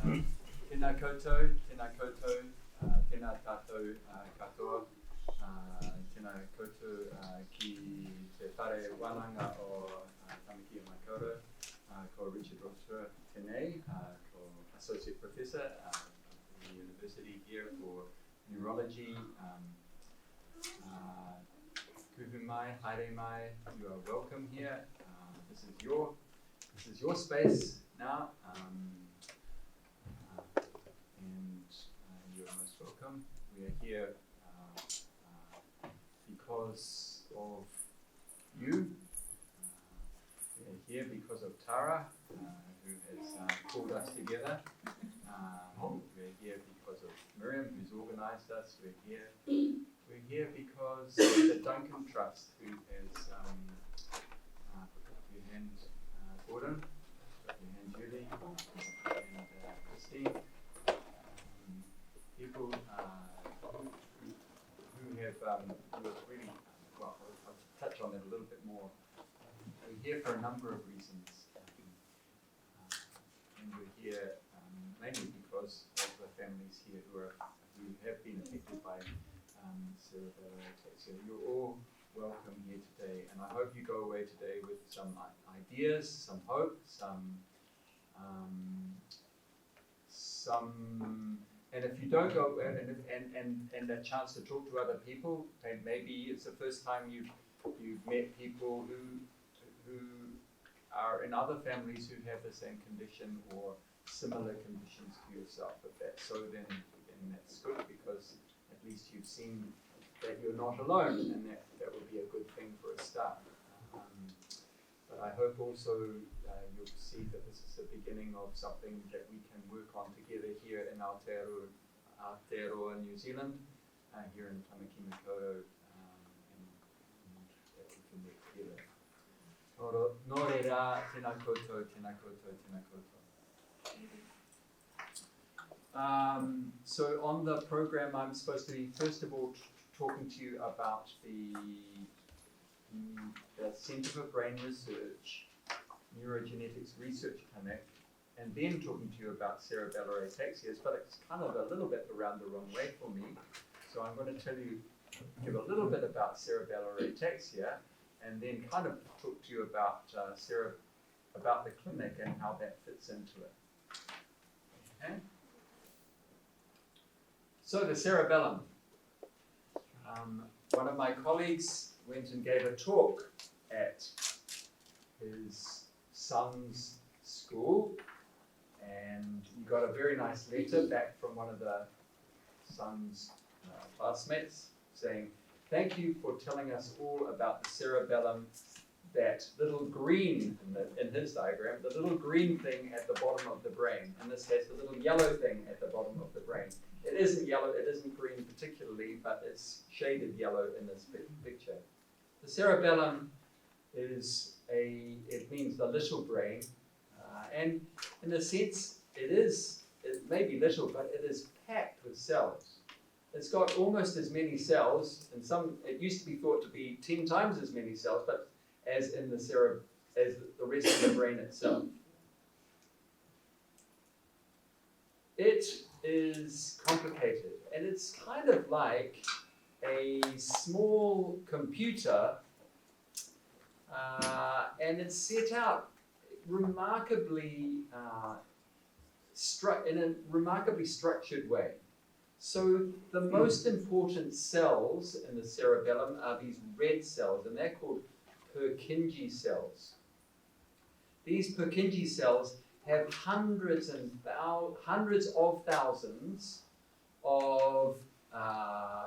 Tēnā koutou, tēnā tātou katoa, tēnā koutou ki te whare wānanga o Tamaki mai kaurau, ko Richard Roxburgh tēnei, ko Associate Professor at the University here for Neurology. Kuhu mai, haere mai, you are welcome here. This is your space now. And you are most welcome. We are here because of you. We are here because of Tara, who has pulled us together. We're here because of Miriam, who's organised us. We're here because of the Duncan Trust, who has your hand Gordon, your hand Julie, and Christine. People who have really, well, I'll touch on that a little bit more. We're here for a number of reasons. And we're here mainly because of the families here who have been affected by cerebellar ataxia. You're all welcome here today, and I hope you go away today with some ideas, some hope, and if you don't go and a chance to talk to other people, and maybe it's the first time you've met people who are in other families who have the same condition or similar conditions to yourself. If that's so, then that's good, because at least you've seen that you're not alone, and that would be a good thing for a start. But I hope also you'll see that this is the beginning of something that we can work on together here in Aotearoa, New Zealand, here in Tamaki Makaurau, and that we can work together. Nō reira, tēnā koutou, tēnā koutou, tēnā koutou. So on the program, I'm supposed to be, first of all, talking to you about the Centre for Brain Research Neurogenetics Research Clinic, and then talking to you about cerebellar ataxias, but it's kind of a little bit around the wrong way for me. So I'm going to give a little bit about cerebellar ataxia, and then kind of talk to you about the clinic and how that fits into it. Okay? So the cerebellum. One of my colleagues went and gave a talk at his son's school, and he got a very nice letter back from one of the son's classmates saying, "Thank you for telling us all about the cerebellum, that little green in his diagram, the little green thing at the bottom of the brain, and this has the little yellow thing at the bottom of the brain." It isn't yellow, it isn't green particularly, but it's shaded yellow in this picture. The cerebellum it means the little brain, and in a sense it may be little, but it is packed with cells. It's got almost as many cells, and it used to be thought to be 10 times as many cells, but as in the as the rest of the brain itself. It is complicated, and it's kind of like a small computer, and it's set out remarkably in a remarkably structured way. So the most important cells in the cerebellum are these red cells, and they're called Purkinje cells. These Purkinje cells have hundreds of thousands of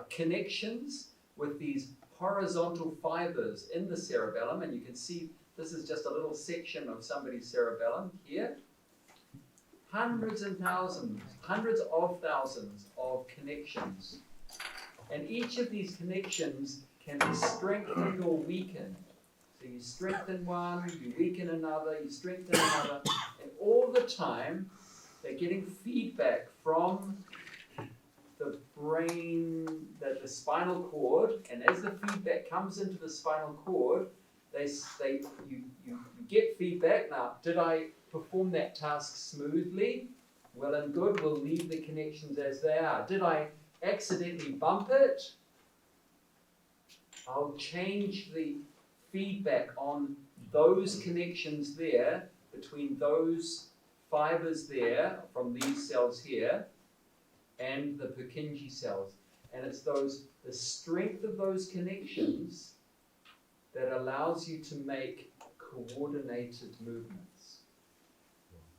connections with these horizontal fibers in the cerebellum, and you can see this is just a little section of somebody's cerebellum here. Hundreds of thousands of connections, and each of these connections can be strengthened or weakened. So you strengthen one, you weaken another, you strengthen another, and all the time they're getting feedback from the brain, the spinal cord, and as the feedback comes into the spinal cord, you get feedback. Now, did I perform that task smoothly, well then good, we'll leave the connections as they are. Did I accidentally bump it? I'll change the feedback on those connections there, between those fibers there, from these cells here, and the Purkinje cells. And it's the strength of those connections that allows you to make coordinated movements.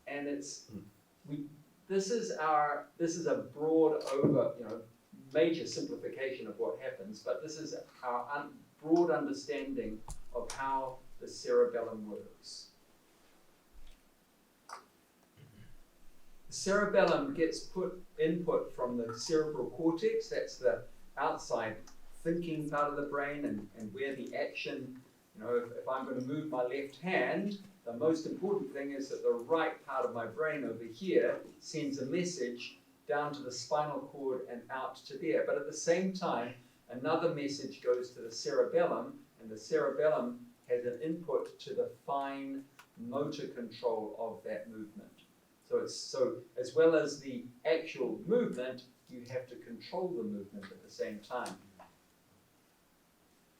And this is a broad major simplification of what happens, but this is our broad understanding of how the cerebellum works. The cerebellum gets input from the cerebral cortex, that's the outside thinking part of the brain, and where the action, if I'm going to move my left hand, the most important thing is that the right part of my brain over here sends a message down to the spinal cord and out to there. But at the same time, another message goes to the cerebellum, and the cerebellum has an input to the fine motor control of that movement. So as well as the actual movement, you have to control the movement at the same time.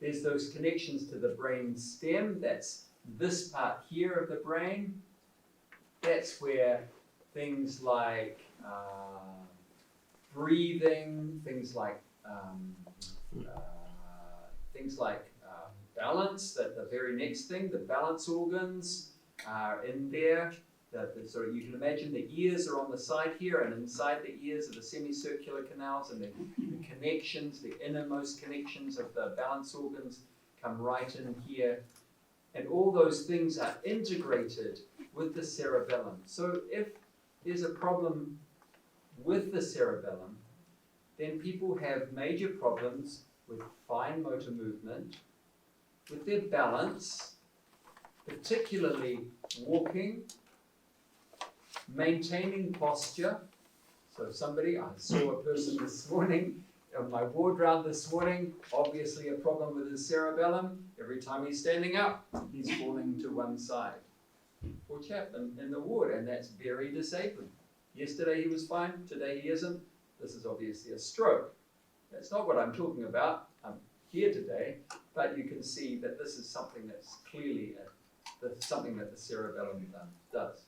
There's those connections to the brain stem. That's this part here of the brain. That's where things like breathing, things like balance, that the very next thing, the balance organs are in there. So you can imagine the ears are on the side here, and inside the ears are the semicircular canals, and the connections, the innermost connections of the balance organs come right in here. And all those things are integrated with the cerebellum. So if there's a problem with the cerebellum, then people have major problems with fine motor movement, with their balance, particularly walking, maintaining posture. So I saw a person this morning, on my ward round this morning, obviously a problem with his cerebellum. Every time he's standing up, he's falling to one side. Poor chap in the ward, and that's very disabling. Yesterday he was fine, today he isn't. This is obviously a stroke. That's not what I'm talking about. I'm here today, but you can see that this is something that's clearly something that the cerebellum does.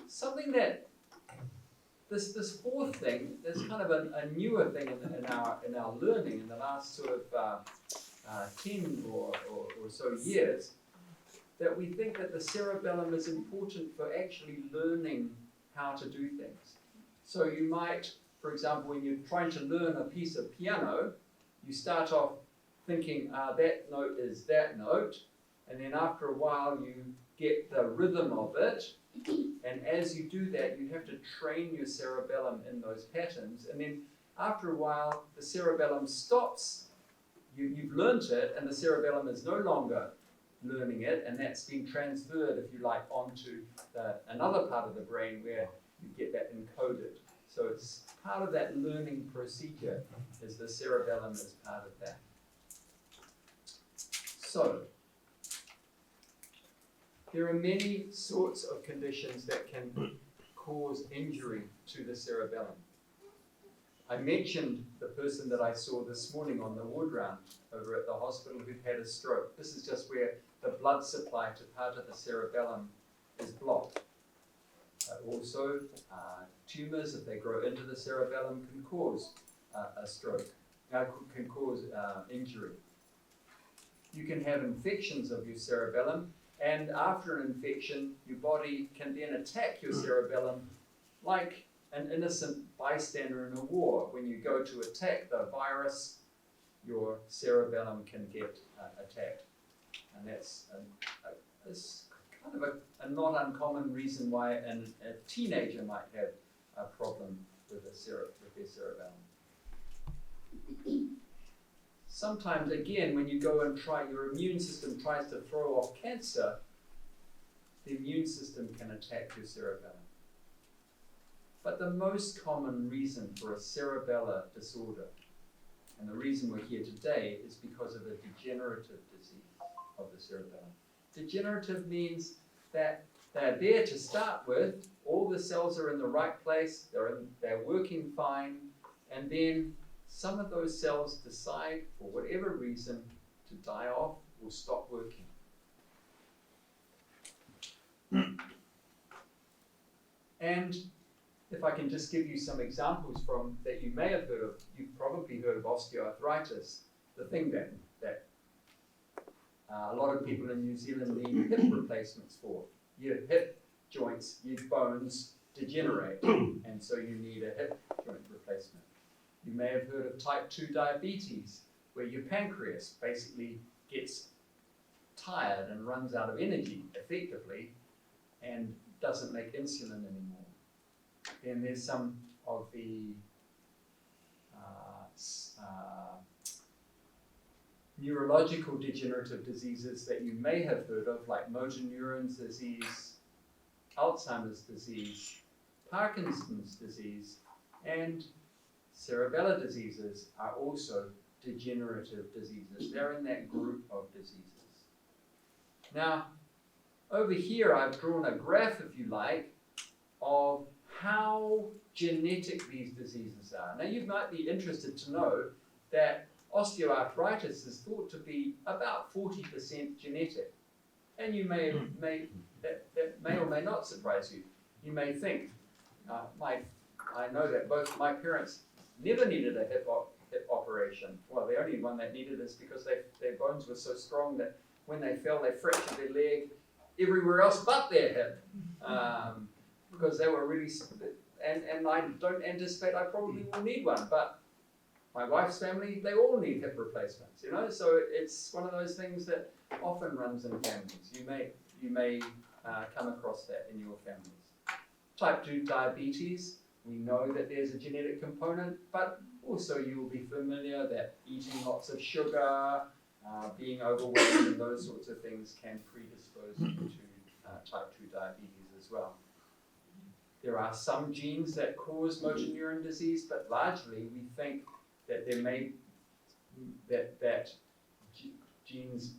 Something that this fourth thing is kind of a newer thing in our learning in the last sort of 10 or so years, that we think that the cerebellum is important for actually learning how to do things. So you might, for example, when you're trying to learn a piece of piano, you start off thinking, that note is that note, and then after a while you get the rhythm of it, and as you do that, you have to train your cerebellum in those patterns, and then after a while, the cerebellum stops. You've learnt it, and the cerebellum is no longer learning it, and that's been transferred, if you like, onto another part of the brain where you get that encoded. So it's part of that learning procedure, is the cerebellum is part of that. So there are many sorts of conditions that can cause injury to the cerebellum. I mentioned the person that I saw this morning on the ward round over at the hospital who'd had a stroke. This is just where the blood supply to part of the cerebellum is blocked. Also, tumours, if they grow into the cerebellum, can cause a stroke, can cause injury. You can have infections of your cerebellum, and after an infection, your body can then attack your cerebellum like an innocent bystander in a war. When you go to attack the virus, your cerebellum can get attacked. And that's kind of a not uncommon reason why a teenager might have a problem with their cerebellum. Sometimes, again, when you go and try, your immune system tries to throw off cancer, the immune system can attack your cerebellum. But the most common reason for a cerebellar disorder, and the reason we're here today, is because of a degenerative disease of the cerebellum. Degenerative means that They're there to start with. All the cells are in the right place. They're working fine. And then some of those cells decide, for whatever reason, to die off or stop working. And if I can just give you some examples from that you may have heard of, you've probably heard of osteoarthritis, the thing that a lot of people in New Zealand need hip replacements for. Your hip joints, your bones degenerate, and so you need a hip joint replacement. You may have heard of type 2 diabetes, where your pancreas basically gets tired and runs out of energy effectively and doesn't make insulin anymore. Then there's some of the neurological degenerative diseases that you may have heard of, like motor neurons disease, Alzheimer's disease, Parkinson's disease, and cerebellar diseases are also degenerative diseases. They're in that group of diseases. Now, over here I've drawn a graph, if you like, of how genetic these diseases are. Now, you might be interested to know that osteoarthritis is thought to be about 40% genetic. And you that may or may not surprise you. You may think, I know that both my parents never needed a hip operation. Well, the only one that needed is because their bones were so strong that when they fell, they fractured their leg everywhere else but their hip. Because they were really, and I don't anticipate I probably will need one, but my wife's family, they all need hip replacements, you know, so it's one of those things that often runs in families. You may come across that in your families. Type 2 diabetes, we know that there's a genetic component, but also you will be familiar that eating lots of sugar, being overweight, and those sorts of things can predispose you to type 2 diabetes as well. There are some genes that cause motor neuron disease, but largely we think that there may that genes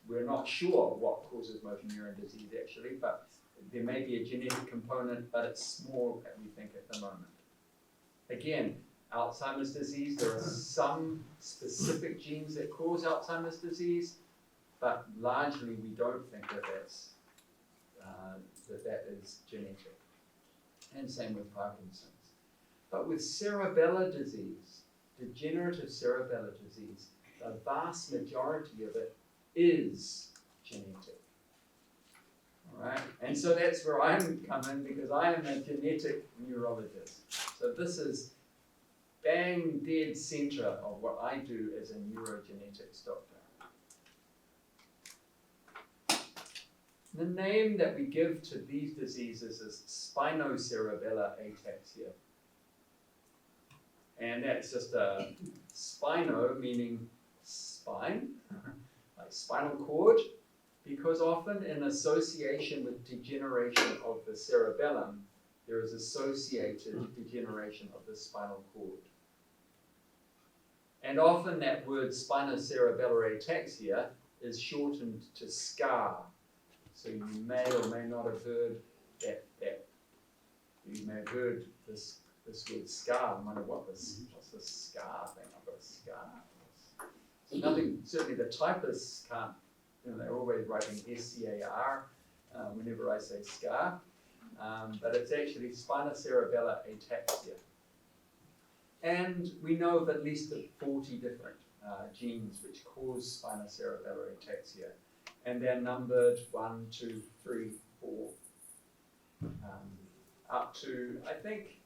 we're not sure what causes motor neuron disease actually, but there may be a genetic component, but it's small, we think, at the moment. Again, Alzheimer's disease, there are some specific genes that cause Alzheimer's disease, but largely we don't think that that is genetic. And same with Parkinson's. But with cerebellar disease, degenerative cerebellar disease, the vast majority of it is genetic. All right? And so that's where I'm coming, because I am a genetic neurologist. So this is bang dead center of what I do as a neurogenetics doctor. The name that we give to these diseases is Spinocerebellar Ataxia. And that's just a spino, meaning spine, like spinal cord, because often in association with degeneration of the cerebellum, there is associated degeneration of the spinal cord. And often that word Spinocerebellar Ataxia is shortened to SCA. So you may or may not have heard that you may have heard this word SCA. I wonder what's the SCA thing? I've got a SCA. So nothing, certainly the typists can't, they're always writing SCAR whenever I say SCA, but it's actually Spinocerebellar Ataxia. And we know of at least 40 different genes which cause Spinocerebellar Ataxia. And they're numbered 1, 2, 3, 4, up to, I think,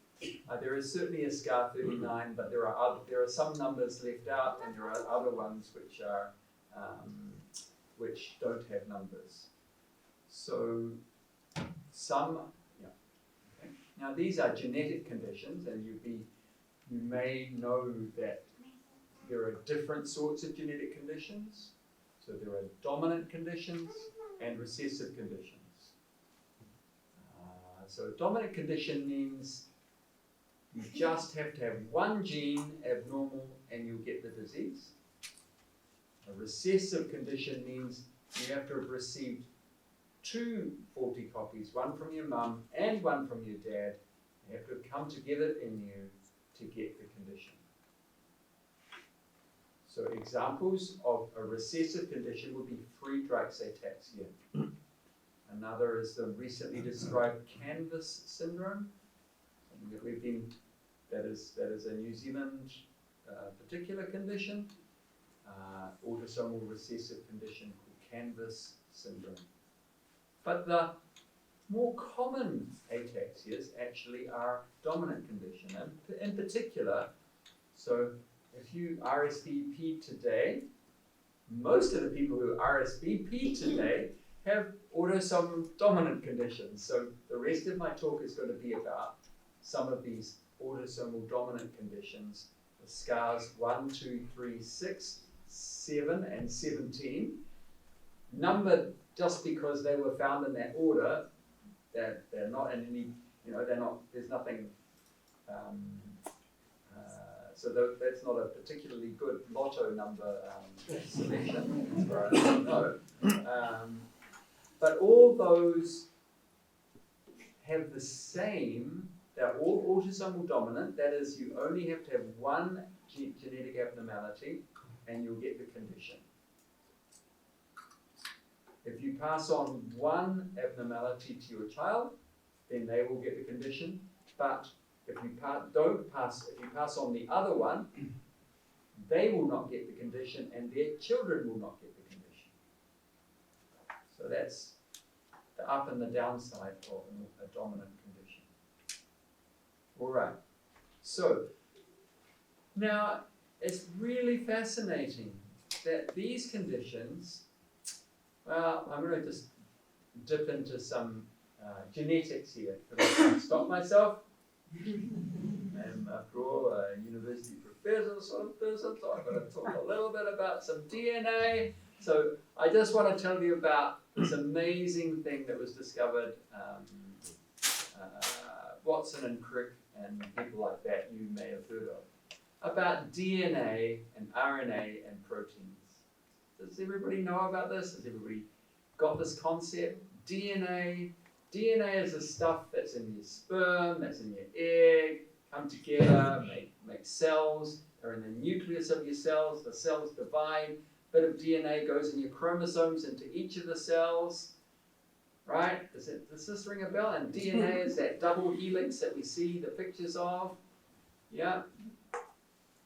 there is certainly a SCA 39, but there are some numbers left out, and there are other ones which are which don't have numbers. So some, okay. Now these are genetic conditions, and you may know that there are different sorts of genetic conditions. So there are dominant conditions and recessive conditions. So a dominant condition means you just have to have one gene abnormal and you'll get the disease. A recessive condition means you have to have received two faulty copies, one from your mum and one from your dad. They have to come together in you to get the condition. So examples of a recessive condition would be Friedreich's ataxia. Another is the recently described canvas syndrome, something that that is a New Zealand particular condition, autosomal recessive condition called canvas syndrome. But the more common ataxias actually are dominant condition, and in particular, so if you RSVP today, most of the people who RSVP today have autosomal dominant conditions. So the rest of my talk is going to be about some of these autosomal dominant conditions, the scars 1, 2, 3, 6, 7, and 17, numbered just because they were found in that order. They're not in any, they're not, there's nothing, so that's not a particularly good lotto number selection, as far as I know. But all those have the same, they're all autosomal dominant, that is, you only have to have one genetic abnormality and you'll get the condition. If you pass on one abnormality to your child, then they will get the condition. But if you pass on the other one, they will not get the condition and their children will not get the condition. So that's the up and the downside of a dominant condition. All right. So now it's really fascinating that these conditions, well, I'm going to just dip into some genetics here. Can I stop myself? I'm, after all, a university professor sort of person, so I'm going to talk a little bit about some DNA. So I just want to tell you about this amazing thing that was discovered, Watson and Crick and people like that you may have heard of, about DNA and RNA and proteins. Does everybody know about this? Has everybody got this concept? DNA is the stuff that's in your sperm, that's in your egg, come together, make cells. They're in the nucleus of your cells. The cells divide. A bit of DNA goes in your chromosomes into each of the cells. Right? Does this ring a bell? And DNA is that double helix that we see the pictures of. Yeah.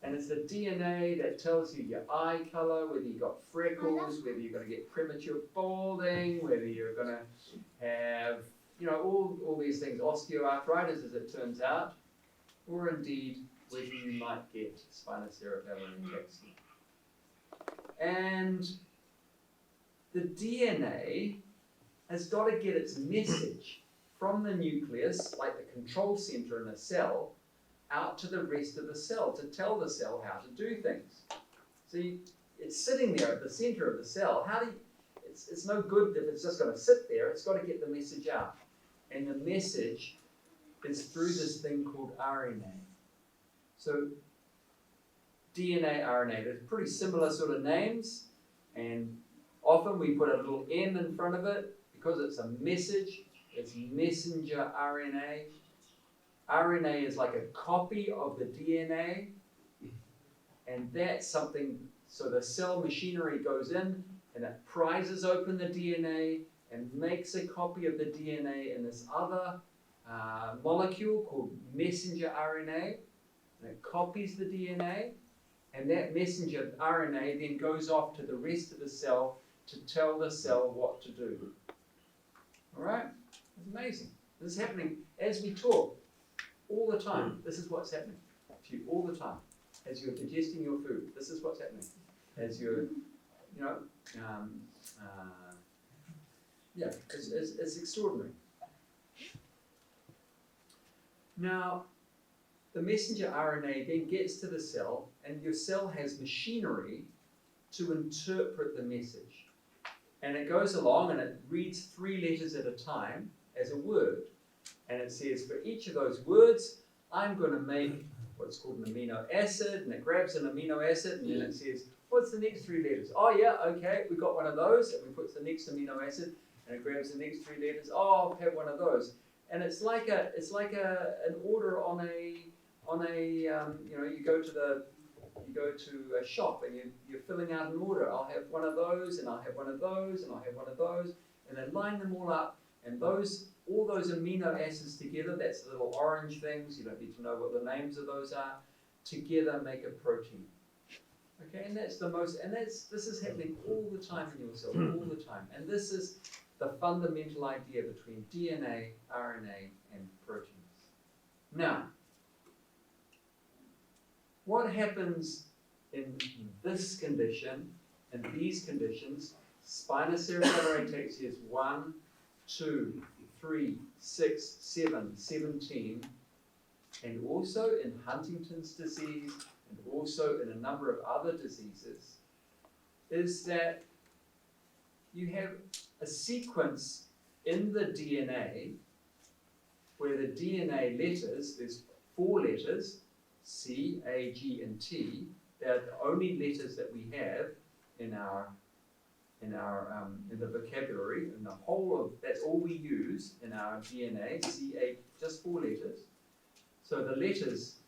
And it's the DNA that tells you your eye color, whether you've got freckles, whether you're going to get premature balding, whether you're going to have, all these things, osteoarthritis as it turns out, or indeed whether you might get Spinocerebellar Ataxia. And the DNA has got to get its message from the nucleus, like the control center in a cell, out to the rest of the cell to tell the cell how to do things. See, it's sitting there at the center of the cell. It's no good if it's just going to sit there. It's got to get the message out. And the message is through this thing called RNA. So DNA, RNA, they're pretty similar sort of names. And often we put a little M in front of it because it's a message. It's messenger RNA. RNA is like a copy of the DNA, and that's something, so the cell machinery goes in and it prizes open the DNA and makes a copy of the DNA in this other molecule called messenger RNA, and it copies the DNA, and that messenger RNA then goes off to the rest of the cell to tell the cell what to do. All right? It's amazing. This is happening as we talk. All the time, this is what's happening to you all the time. As you're digesting your food, this is what's happening. As you're, it's extraordinary. Now, the messenger RNA then gets to the cell, and your cell has machinery to interpret the message. And it goes along and it reads 3 letters at a time as a word. And it says, for each of those words, I'm going to make what's called an amino acid, and it grabs an amino acid, and then it says, what's the next 3 letters? Oh yeah, okay, we got one of those, and we put the next amino acid, and it grabs the next 3 letters. Oh, I'll have one of those. And it's like an order on a you go to a shop and you're filling out an order. I'll have one of those, and I'll have one of those, and I'll have one of those, and then line them all up. And all those amino acids together, that's the little orange things, you don't need to know what the names of those are, together make a protein. Okay, and this is happening all the time in your cell, all the time. And this is the fundamental idea between DNA, RNA, and proteins. Now, what happens in this condition, in these conditions, Spinocerebellar Ataxia is 1, 2, 3, 6, 7, 17, and also in Huntington's disease, and also in a number of other diseases, is that you have a sequence in the DNA where the DNA letters, there's 4 letters, C, A, G, and T. They're the only letters that we have in the vocabulary, in the whole of, that's all we use in our DNA, C, A, just 4 letters. So the letters,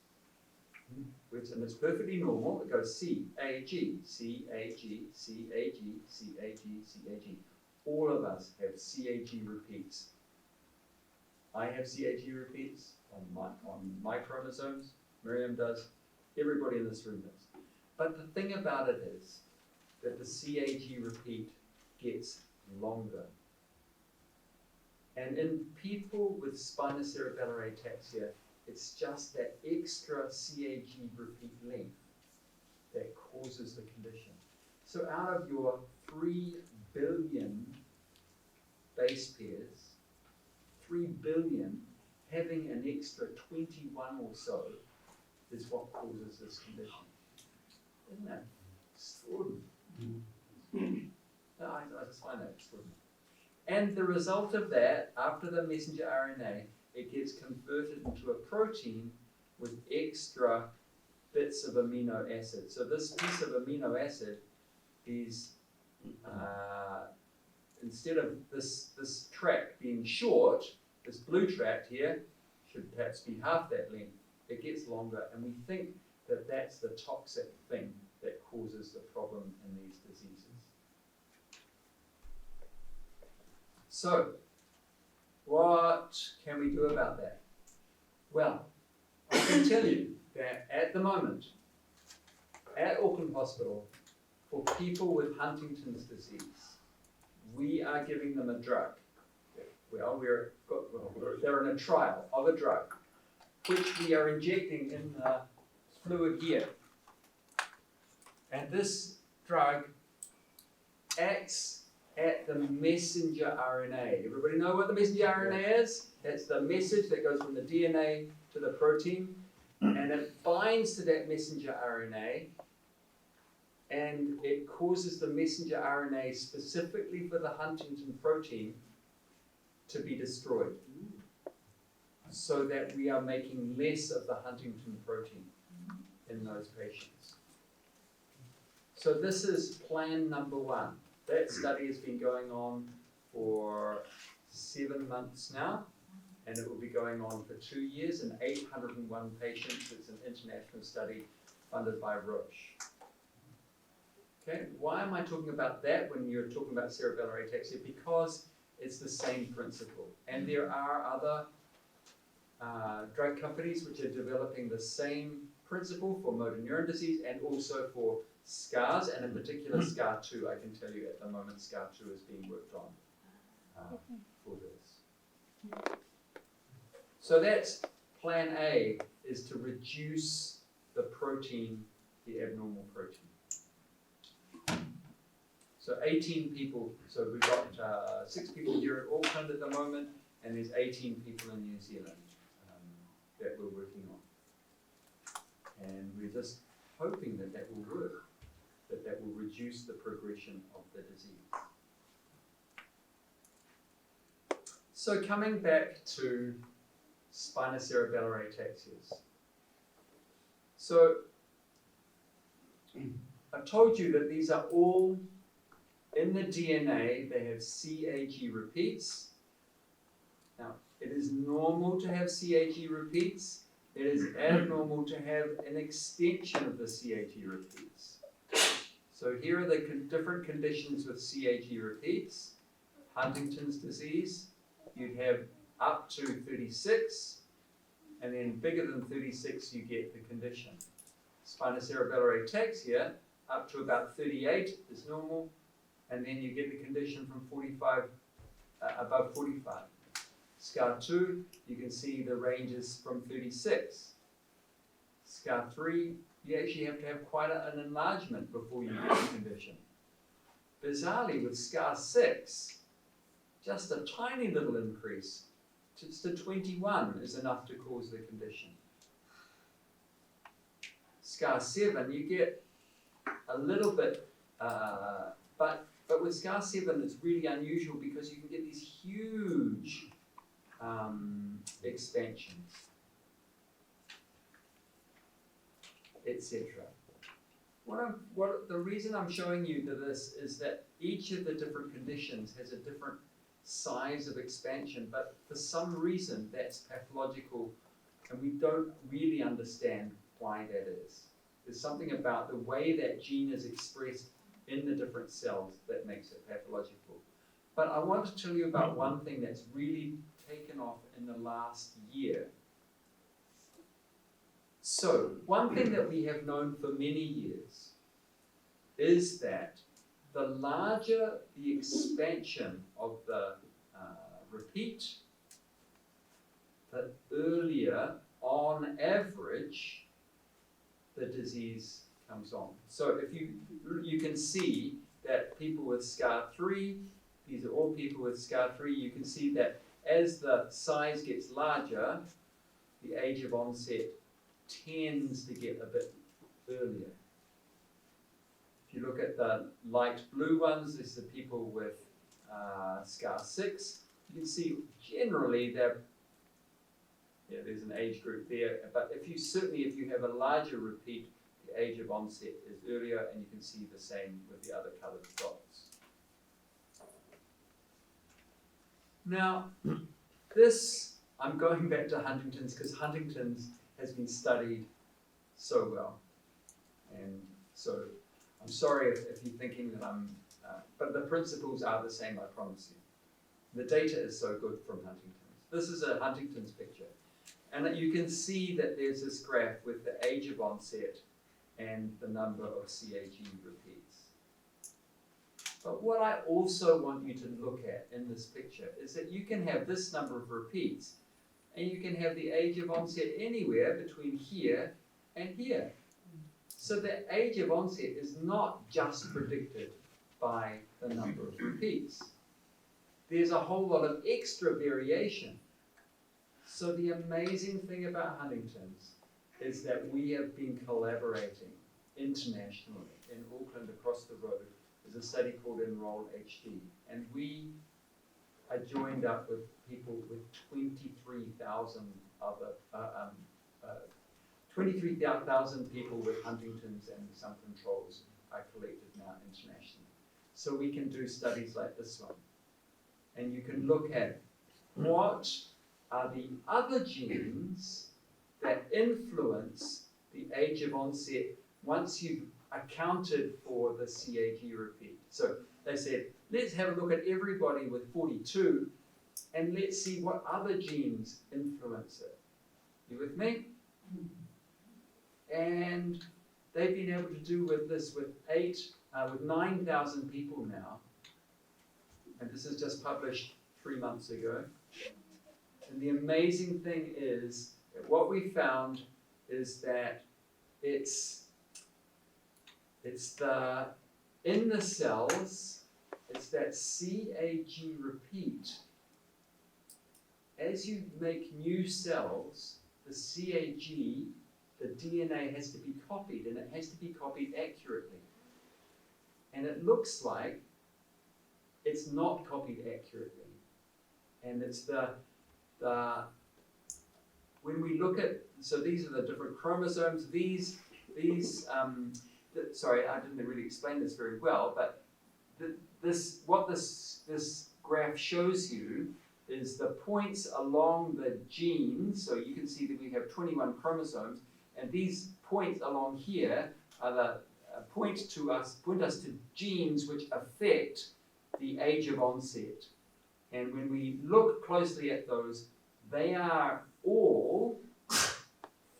and it's perfectly normal, it goes C, A, G, C, A, G, C, A, G, C, A, G, C, A, G. All of us have CAG repeats. I have CAG repeats on my chromosomes, Miriam does, everybody in this room does. But the thing about it is that the CAG repeat gets longer. And in people with spinocerebellar ataxia, it's just that extra CAG repeat length that causes the condition. So out of your 3 billion base pairs, 3 billion, having an extra 21 or so is what causes this condition. Isn't that extraordinary? No, I just find that extraordinary. And the result of that, after the messenger RNA, it gets converted into a protein with extra bits of amino acid. So this piece of amino acid is, instead of this track being short, this blue track here should perhaps be half that length. It gets longer, and we think that that's the toxic thing that causes the problem in these diseases. So, what can we do about that? Well, I can tell you that at the moment, at Auckland Hospital, for people with Huntington's disease, we are giving them a drug. Well, they're in a trial of a drug, which we are injecting in the fluid here. And this drug acts at the messenger RNA. Everybody know what the messenger RNA is? That's the message that goes from the DNA to the protein, and it binds to that messenger RNA, and it causes the messenger RNA specifically for the Huntington protein to be destroyed, so that we are making less of the Huntington protein in those patients. So this is plan number 1. That study has been going on for 7 months now, and it will be going on for 2 years and 801 patients. It's an international study funded by Roche. Okay, why am I talking about that when you're talking about cerebellar ataxia? Because it's the same principle. And there are other drug companies which are developing the same principle for motor neuron disease and also for SCARs, and in particular SCAR2. I can tell you at the moment SCAR2 is being worked on for this. So that's plan A, is to reduce the protein, the abnormal protein. So 18 people, so we've got 6 people here at Auckland at the moment, and there's 18 people in New Zealand that we're working on. And we're just hoping that that will work, that will reduce the progression of the disease. So coming back to spinocerebellar ataxias. So I told you that these are all in the DNA, they have CAG repeats. Now, it is normal to have CAG repeats. It is abnormal to have an extension of the CAG repeats. So here are the different conditions with CAG repeats. Huntington's disease, you'd have up to 36, and then bigger than 36, you get the condition. Spinocerebellar ataxia, up to about 38 is normal, and then you get the condition from 45, above 45. SCAR2, you can see the ranges from 36. SCAR3, you actually have to have quite an enlargement before you get the condition. Bizarrely, with SCAR6, just a tiny little increase, just to 21 is enough to cause the condition. SCAR7, you get a little bit, but with SCAR7 it's really unusual because you can get these huge expansions, etc. The reason I'm showing you this is that each of the different conditions has a different size of expansion, but for some reason that's pathological and we don't really understand why that is. There's something about the way that gene is expressed in the different cells that makes it pathological. But I want to tell you about one thing that's really taken off in the last year. So, one thing that we have known for many years is that the larger the expansion of the repeat, the earlier, on average, the disease comes on. So if you can see that people with SCAR3, these are all people with SCAR3, you can see that as the size gets larger, the age of onset tends to get a bit earlier. If you look at the light blue ones, this is the people with SCAR6. You can see generally there's an age group there, but if you have a larger repeat, the age of onset is earlier, and you can see the same with the other coloured dots. Now, I'm going back to Huntington's because Huntington's has been studied so well, and so I'm sorry if you're thinking that but the principles are the same, I promise you. The data is so good from Huntington's. This is a Huntington's picture. And you can see that there's this graph with the age of onset and the number of CAG repeats. But what I also want you to look at in this picture is that you can have this number of repeats, and you can have the age of onset anywhere between here and here. So the age of onset is not just predicted by the number of repeats. There's a whole lot of extra variation. So the amazing thing about Huntington's is that we have been collaborating internationally in Auckland across the road. There's a study called Enroll HD, and we are joined up with people with 23,000 people with Huntington's, and some controls are collected now internationally. So we can do studies like this one. And you can look at what are the other genes that influence the age of onset once you've accounted for the CAG repeat. So they said, let's have a look at everybody with 42 and let's see what other genes influence it. You with me? And they've been able to do with 9,000 people now. And this is just published 3 months ago. And the amazing thing is that what we found is that in the cells, it's that CAG repeat. As you make new cells, the CAG, the DNA has to be copied, and it has to be copied accurately. And it looks like it's not copied accurately. And it's when we look at, so these are the different chromosomes, sorry, I didn't really explain this very well, but what this graph shows you is the points along the genes. So you can see that we have 21 chromosomes, and these points along here are the point us to genes which affect the age of onset. And when we look closely at those, they are all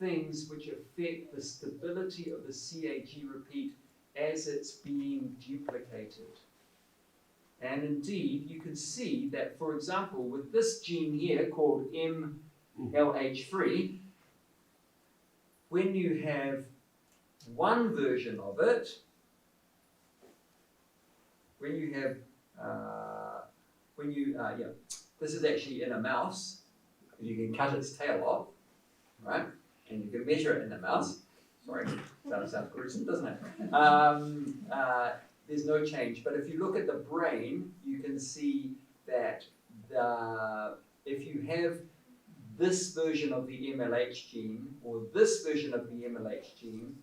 things which affect the stability of the CAG repeat as it's being duplicated. And indeed, you can see that, for example, with this gene here called MLH3, when you have one version of it, this is actually in a mouse, you can cut its tail off, right? And you can measure it in a mouse. Sorry, that sounds gruesome, doesn't it? There's no change. But if you look at the brain, you can see that if you have this version of the MLH gene or this version of the MLH gene,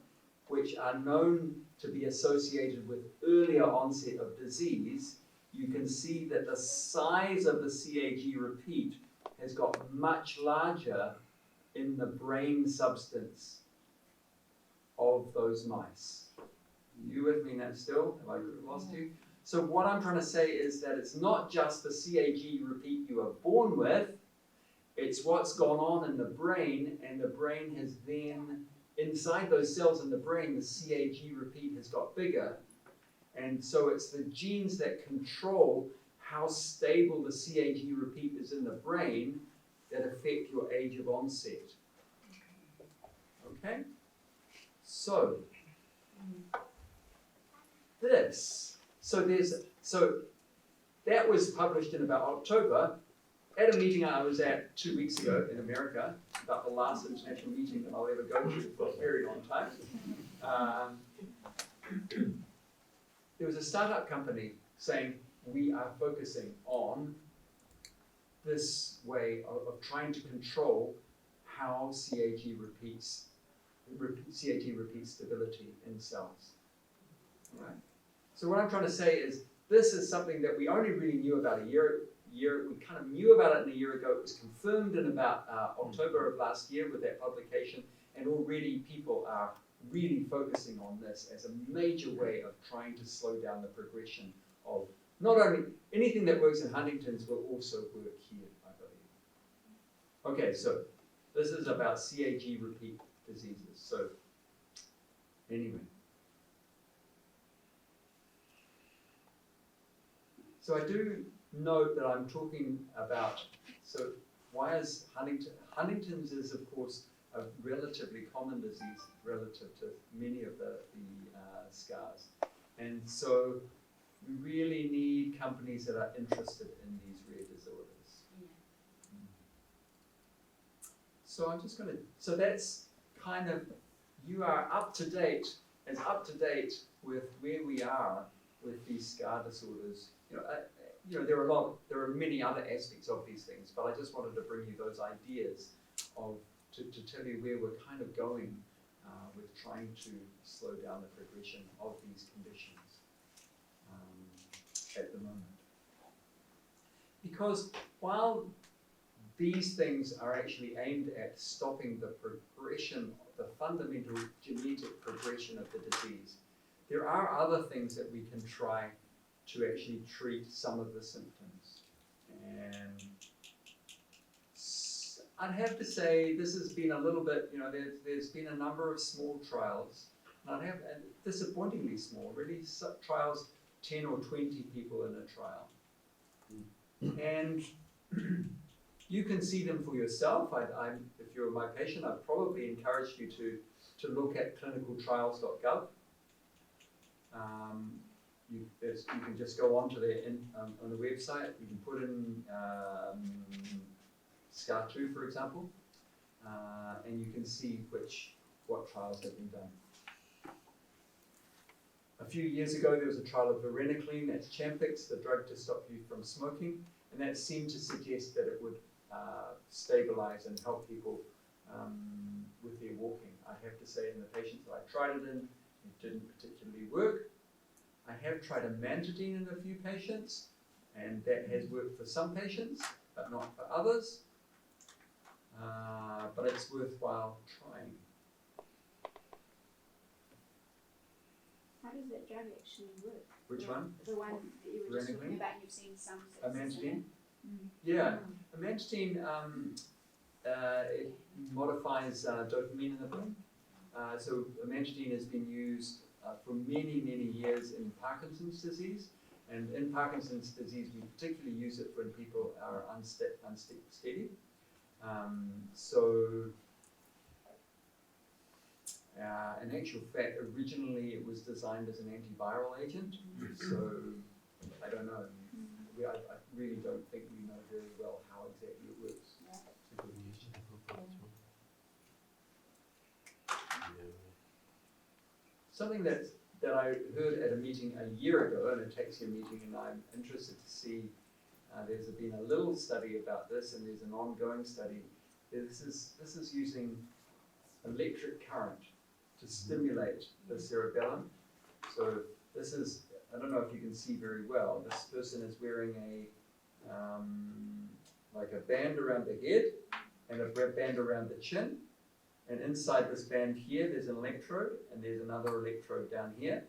which are known to be associated with earlier onset of disease, you can see that the size of the CAG repeat has got much larger in the brain substance of those mice. You with me now still? Have I lost you? So what I'm trying to say is that it's not just the CAG repeat you are born with, it's what's gone on in the brain, and the brain has then, inside those cells in the brain, the CAG repeat has got bigger. And so it's the genes that control how stable the CAG repeat is in the brain that affect your age of onset. Okay? So that was published in about October at a meeting I was at 2 weeks ago in America, about the last international meeting that I'll ever go to for a very long time. There was a startup company saying, we are focusing on this way of trying to control how CAG repeats stability in cells. All right? So what I'm trying to say is, this is something that we only really knew about we kind of knew about it a year ago. It was confirmed in about October of last year with that publication, and already people are really focusing on this as a major way of trying to slow down the progression of not only anything that works in Huntington's will also work here, I believe. Okay, so this is about CAG repeat diseases. So anyway. So I do note that I'm talking about, so why is Huntington's is of course a relatively common disease relative to many of the scars. And so we really need companies that are interested in these rare disorders. So I'm just going to, so that's kind of, you are up to date with where we are with these scar disorders. There are many other aspects of these things, but I just wanted to bring you those ideas to tell you where we're kind of going with trying to slow down the progression of these conditions at the moment. Because while these things are actually aimed at stopping the progression, the fundamental genetic progression of the disease, there are other things that we can try to actually treat some of the symptoms. And I'd have to say this has been a little bit, there's been a number of small trials, and disappointingly small, really, trials, 10 or 20 people in a trial. And you can see them for yourself. If you're my patient, I'd probably encourage you to look at clinicaltrials.gov. You can just go onto on the website. You can put in SCAR2, for example, and you can see what trials have been done. A few years ago, there was a trial of varenicline, that's Champix, the drug to stop you from smoking, and that seemed to suggest that it would stabilize and help people with their walking. I have to say, in the patients that I tried it in, it didn't particularly work. I have tried amantadine in a few patients, and that has worked for some patients, but not for others. But it's worthwhile trying. How does that drug actually work? Which one? The one that you were just talking Varenicline? about, you've seen some success. Amantadine? Yeah, amantadine, it modifies dopamine in the brain. So amantadine has been used for many, many years in Parkinson's disease. And in Parkinson's disease, we particularly use it when people are unsteady. In actual fact, originally it was designed as an antiviral agent. So I don't know. I really don't think we know very well how exactly it works. Something that I heard at a meeting a year ago, an ataxia meeting, and I'm interested to see, there's been a little study about this, and there's an ongoing study. This is using electric current to stimulate the cerebellum. So this is, I don't know if you can see very well, this person is wearing like a band around the head and a band around the chin. And inside this band here, there's an electrode, and there's another electrode down here.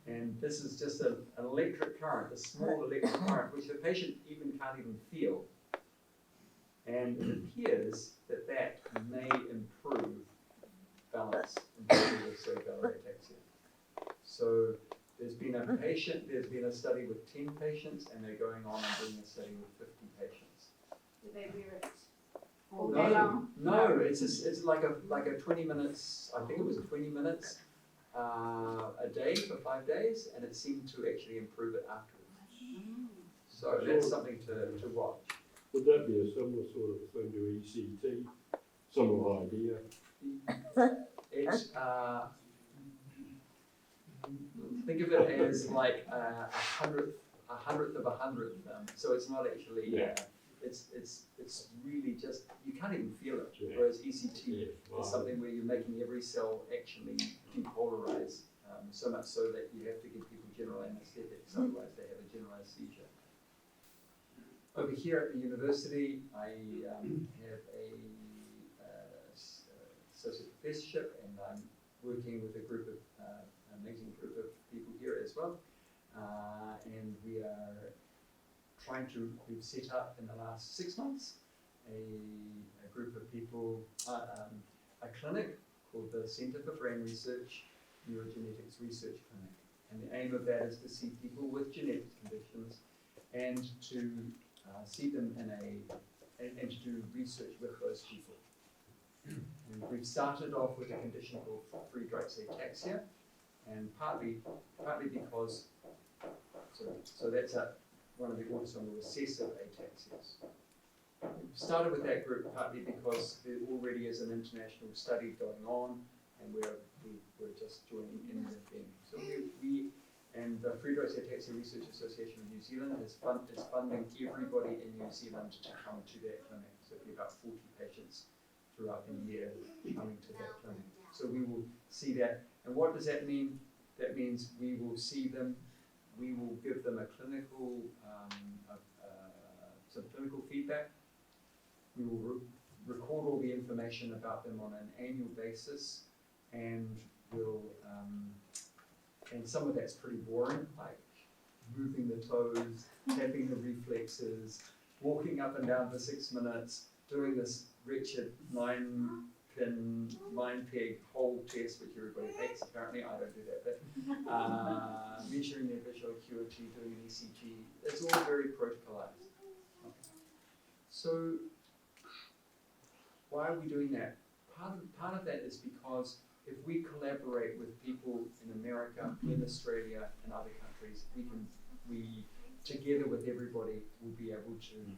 And this is just an electric current, a small electric current, which the patient can't even feel. And it appears that may improve balance in people with cerebellar ataxia. So there's been a study with 10 patients, and they're going on and doing a study with 50 patients. Do they wear it all day long? No, it's like a 20 minutes, I think it was 20 minutes a day for 5 days, and it seemed to actually improve it afterwards. So that's something to watch. Would that be a similar sort of thing to ECT? Similar idea? It's, think of it as like a hundredth of a hundredth. So it's not actually, it's really just, you can't even feel it. Whereas ECT is something where you're making every cell actually depolarize, so much so that you have to give people general anesthetics, otherwise they have a generalized seizure. Over here at the university, I have a associate professorship, and I'm working with an amazing group of people here as well. And we are we've set up in the last 6 months a group of people, a clinic called the Centre for Brain Research Neurogenetics Research Clinic. And the aim of that is to see people with genetic conditions and to see them and to do research with those people. And we've started off with a condition called Friedreich's ataxia, and partly because, so that's one of the autosomal recessive ataxias. We started with that group partly because there already is an international study going on, and we're just joining in with them. So we and the Friedreich's Ataxia Research Association of New Zealand is funding everybody in New Zealand to come to that clinic. So it'll be about 40 patients throughout the year coming to that clinic. So we will see that. And what does that mean? That means we will see them, we will give them a clinical, some clinical feedback. We will record all the information about them on an annual basis, and we'll, and some of that's pretty boring, like moving the toes, tapping the reflexes, walking up and down for 6 minutes, doing this wretched 9-pin mind peg hole test, which everybody hates apparently. I don't do that bit. Measuring their visual acuity, doing an ECG. It's all very protocolized. So why are we doing that? Part of that is because if we collaborate with people in America, in Australia, and other countries, we together with everybody will be able to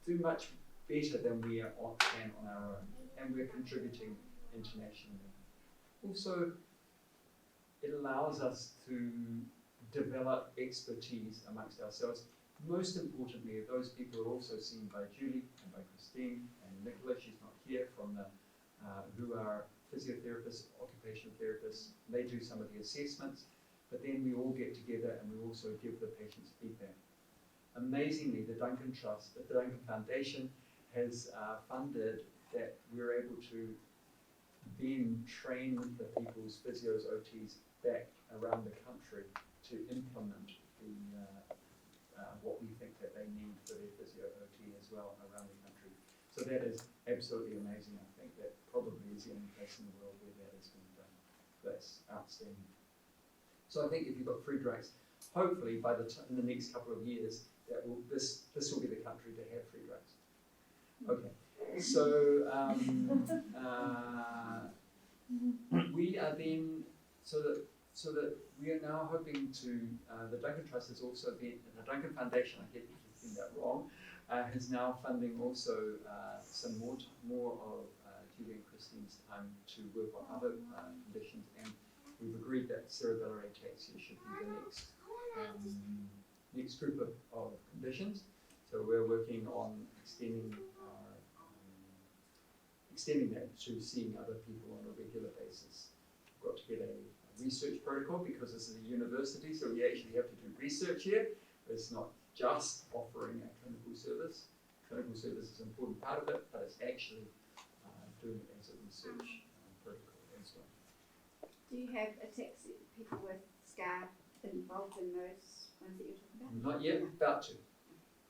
do much better than we can on our own, and we're contributing internationally. Also, it allows us to develop expertise amongst ourselves. Most importantly, those people are also seen by Julie and by Christine and Nicola, she's not here, from the who are physiotherapists, occupational therapists, they do some of the assessments, but then we all get together and we also give the patients feedback. Amazingly, the Duncan Foundation has funded that we're able to then train the people's physios, OTs back around the country to implement the what we think that they need for their physio OT as well around the country. So that is absolutely amazing. I think that probably is the only place in the world where that has been done. That's outstanding. So I think if you've got free drugs, hopefully by in the next couple of years, this will be the country to have free drugs. Okay, so we are then so that we are now hoping to the Duncan Trust has also been the Duncan Foundation. I keep getting that wrong. Is now funding also some more of Julie and Christine's time to work on other conditions, and we've agreed that cerebellar ataxia should be the next group of conditions. So we're working on extending that to seeing other people on a regular basis. We've got to get a research protocol because this is a university, so we actually have to do research here. It's not just offering a clinical service. Clinical service is an important part of it, but it's actually doing it as a research protocol as well. Do you have ataxia people with SCA involved in those ones that you're talking about? Not yet, about to.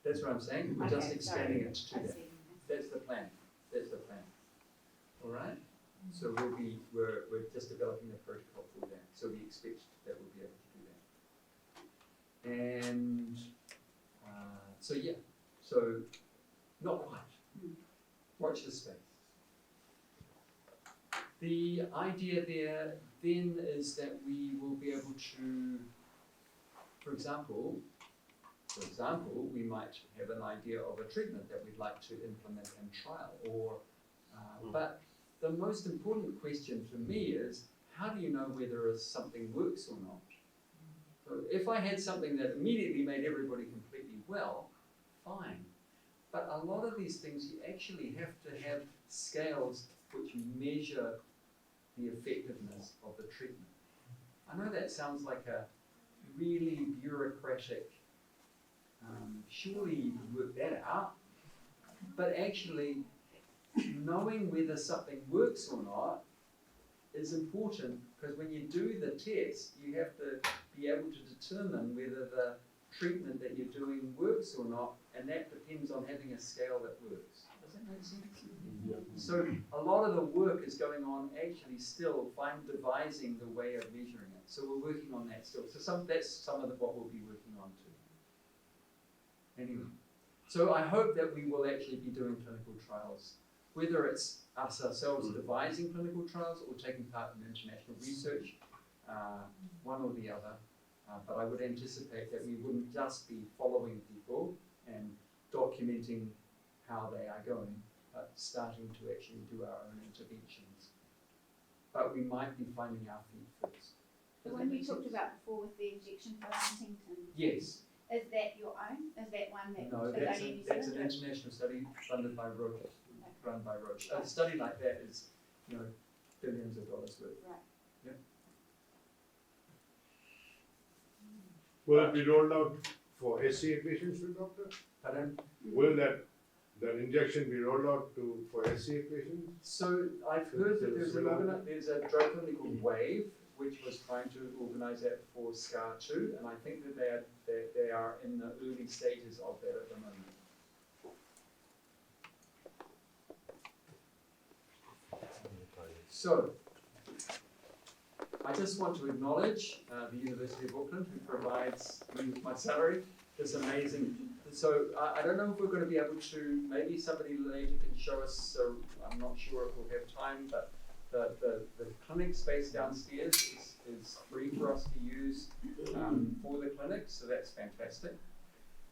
That's what I'm saying. We're just expanding it to that. See. That's the plan. That's the plan. All right. So we're just developing the protocol for that. So we expect that we'll be able to do that. And so yeah. So not quite. Watch this space. The idea there then is that we will be able to, for example, we might have an idea of a treatment that we'd like to implement and trial, or but the most important question for me is, how do you know whether something works or not? So if I had something that immediately made everybody completely well, fine. But a lot of these things, you actually have to have scales which measure the effectiveness of the treatment. I know that sounds like a really bureaucratic, surely you can work that out, but actually knowing whether something works or not is important, because when you do the test, you have to be able to determine whether the treatment that you're doing works or not, and that depends on having a scale that works. Does that make sense? Yeah. So a lot of the work is going on actually still devising the way of measuring it. So we're working on that still. So that's some of what we'll be working on too. Anyway, so I hope that we will actually be doing clinical trials, whether it's us ourselves devising clinical trials or taking part in international research, one or the other. But I would anticipate that we wouldn't just be following people and documenting how they are going, but starting to actually do our own interventions. But we might be finding our feet first. The one you talked about before with the injection for Huntington. Yes. Is that your own? Is that one that No, is that's only in New an Zealand? international study funded by Roche, run by Roche. A study like that is, billions of dollars worth. Right. Yeah. Will it be rolled out for SCA patients, doctor? Pardon? Will that injection be rolled out for SCA patients? So I've heard that there's a drug company called Wave, which was trying to organise that for SCA2, and I think that they are in the early stages of that at the moment. So, I just want to acknowledge the University of Auckland, who provides me with my salary. It's amazing. So I don't know if we're going to be able to, maybe somebody later can show us, so I'm not sure if we'll have time, but the clinic space downstairs is free for us to use for the clinic, so that's fantastic.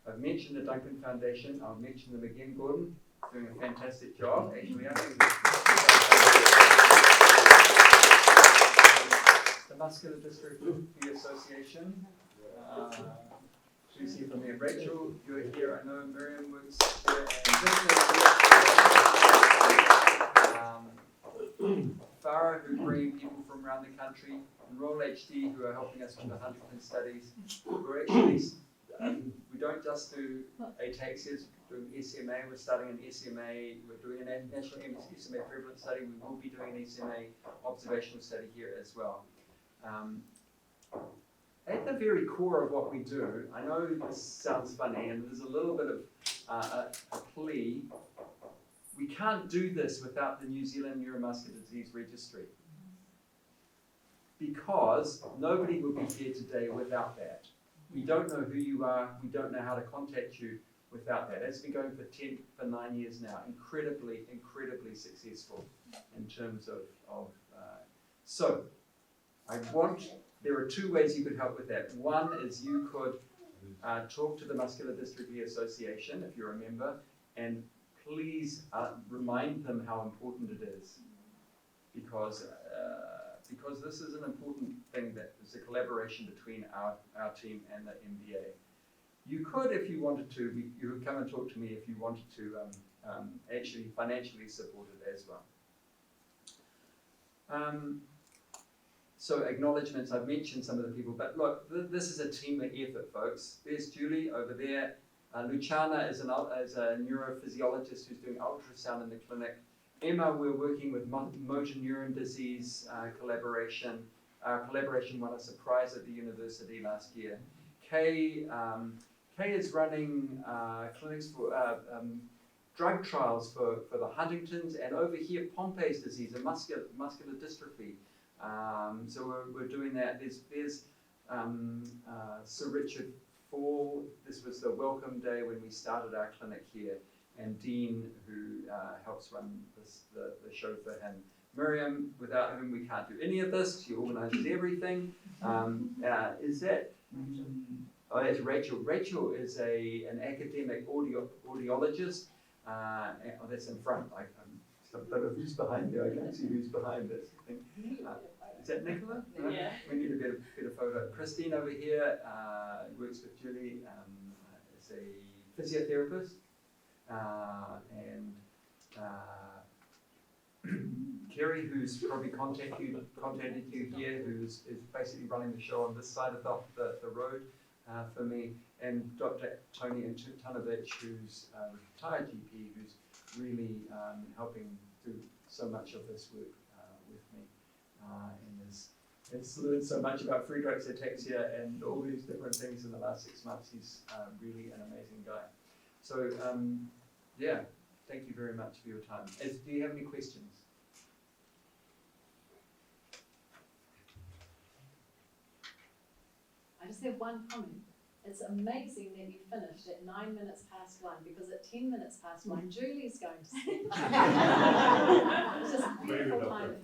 I've mentioned the Duncan Foundation. I'll mention them again. Gordon, doing a fantastic job. Actually, I think the Muscular Dystrophy Association. She's here from there. Rachel, you're here. I know Miriam works here. And Farah, who bring people from around the country, and Royal HD, who are helping us with the Huntington studies. We're actually, we don't just do ataxias, we're doing SMA, we're starting an SMA, we're doing a national SMA prevalence study, we will be doing an SMA observational study here as well. At the very core of what we do, I know this sounds funny, and there's a little bit of a plea. We can't do this without the New Zealand Neuromuscular Disease Registry, because nobody would be here today without that. We don't know who you are, we don't know how to contact you without that. It's been going for 9 years now, incredibly successful in terms of so there are two ways you could help with that. One is you could talk to the Muscular Dystrophy Association, if you're a member, and please remind them how important it is, because this is an important thing, that is a collaboration between our team and the MDA. You could, if you wanted to, you could come and talk to me if you wanted to actually financially support it as well. So acknowledgements, I've mentioned some of the people, but look, this is a team effort, folks. There's Julie over there. Luciana is a neurophysiologist who's doing ultrasound in the clinic. Emma, we're working with motor neuron disease collaboration. Our collaboration won us a prize at the university last year. Kay is running clinics for drug trials for the Huntington's, and over here Pompey's disease, a muscular dystrophy. So we're doing that. There's Sir Richard Fall. This was the welcome day when we started our clinic here, and Dean, who helps run the show for him. Miriam, without whom we can't do any of this. She organises everything. Is that? Oh, that's Rachel. Rachel is an academic audiologist. Oh, that's in front. I don't know who's behind there. I can't see who's behind this. Is that Nicola? Yeah. We need a better photo. Christine over here works with Julie, is a physiotherapist, and Kerry, who's probably contacted you here, who's basically running the show on this side of the road for me, and Dr. Tony Antunovich, who's a retired GP, who's really helping do so much of this work with me, and has learned so much about Friedreich's ataxia and all these different things in the last 6 months. He's really an amazing guy. So yeah, thank you very much for your time. Do you have any questions? I just have one comment. It's amazing that you finished at 9 minutes past 1, because at 10 minutes past 1, Julie's going to sleep. It's just beautiful timing.